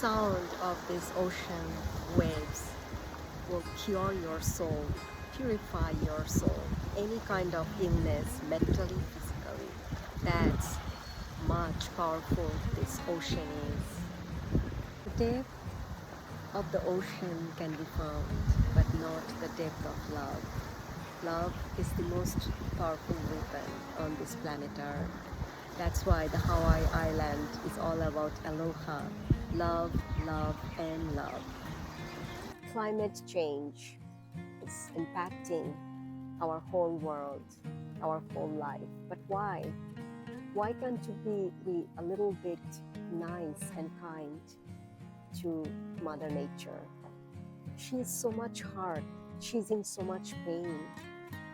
Sound of this ocean waves will cure your soul, purify your soul. Any kind of illness, mentally, physically, that's much powerful this ocean is. The depth of the ocean can be found, but not the depth of love. Love is the most powerful weapon on this planet Earth. That's why the Hawaii Island is all about aloha, love, love, and love. Climate change is impacting our whole world, our whole life. But why? Why can't you be a little bit nice and kind to Mother Nature? She's so much hurt, she's in so much pain,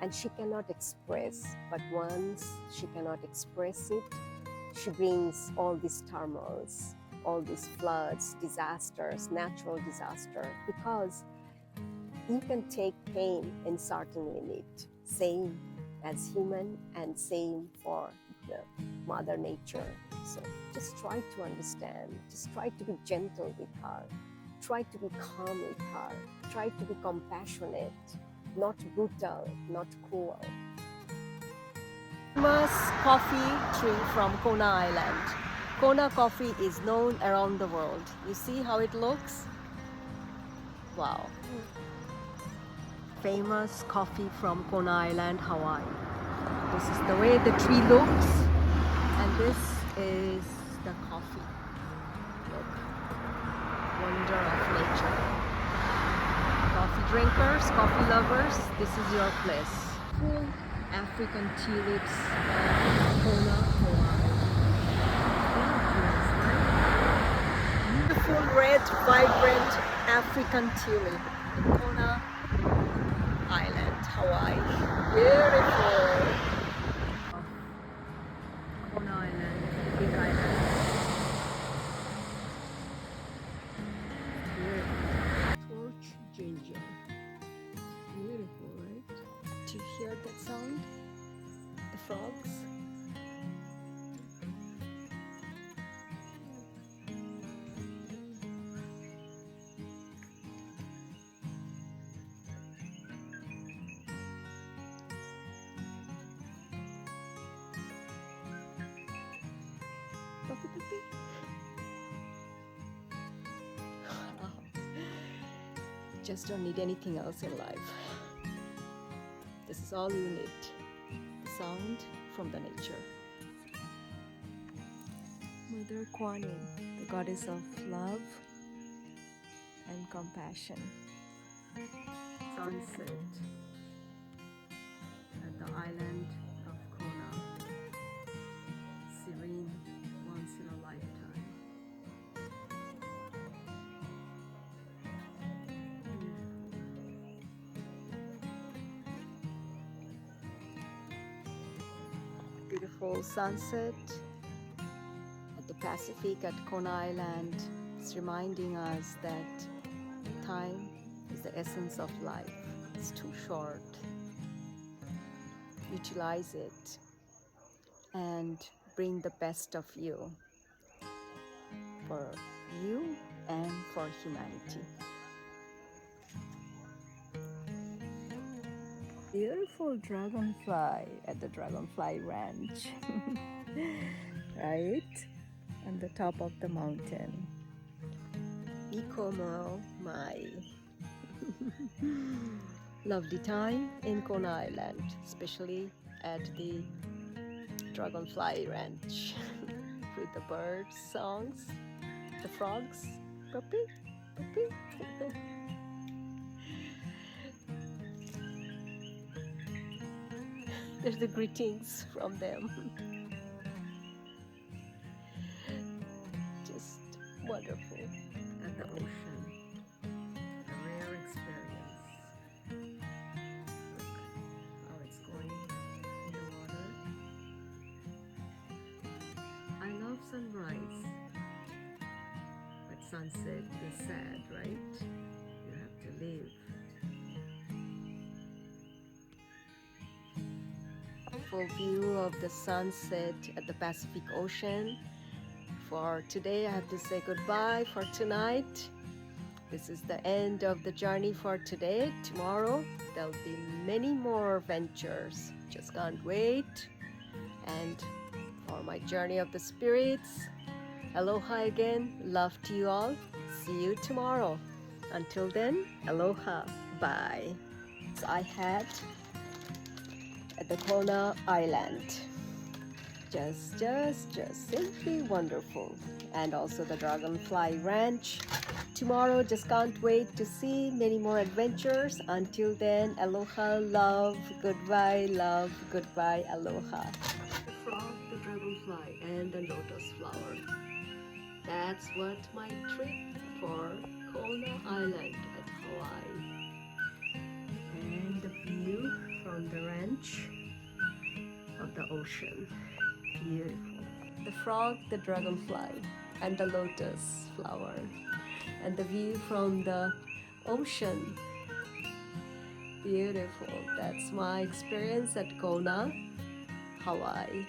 and she cannot express. But once she cannot express it, she brings all these turmoils, all these floods, disasters, natural disaster, because you can take pain in certain limit, same as human and same for the Mother Nature. So just try to understand, just try to be gentle with her, try to be calm with her, try to be compassionate, not brutal, not cruel. Famous coffee tree from Kona Island. Kona coffee is known around the world. You see how it looks? Wow. Famous coffee from Kona Island, Hawaii. This is the way the tree looks, and this is the coffee. Look, wonder of nature. Coffee drinkers, coffee lovers, this is your place. Full African tulips of Kona, Hawaii. Beautiful red, vibrant African tulip in Kona Island, Hawaii. Beautiful. Kona Island, big island. Beautiful. Torch ginger. Beautiful, right? Do you hear that sound? The frogs. Puppy, puppy. Just don't need anything else in life. This is all you need. The sound from the nature. Mother Kuan Yin, the goddess of love and compassion. Sunset at the island of Kona. Serene, once in a lifetime. Beautiful sunset at the Pacific at Kona Island. It's reminding us that time is the essence of life. It's too short. Utilize it and bring the best of you for you and for humanity. Beautiful dragonfly at the Dragonfly Ranch, right? On the top of the mountain. Ikomo Mai. Lovely time in Kona Island, especially at the Dragonfly Ranch with the birds, songs, the frogs, puppy, puppy. There's the greetings from them. Just wonderful. And the ocean, a rare experience. Look how it's going in the water. I love sunrise, but sunset is sad, right? You have to live. Full view of the sunset at the Pacific Ocean For today, I have to say goodbye for tonight. This is the end of the journey for today. Tomorrow, there'll be many more ventures. Just can't wait. And for my journey of the spirits, aloha again. Love to you all. See you tomorrow. Until then, aloha. Bye. So I had at the Kona Island. Just simply wonderful. And also the Dragonfly Ranch. Tomorrow, just can't wait to see many more adventures. Until then, aloha, love, goodbye, aloha. The frog, the dragonfly, and the lotus flower. That's what my trip for Kona Island at Hawaii. And the view from the ranch of the ocean. Beautiful. The frog, the dragonfly, and the lotus flower. And the view from the ocean. Beautiful. That's my experience at Kona, Hawaii.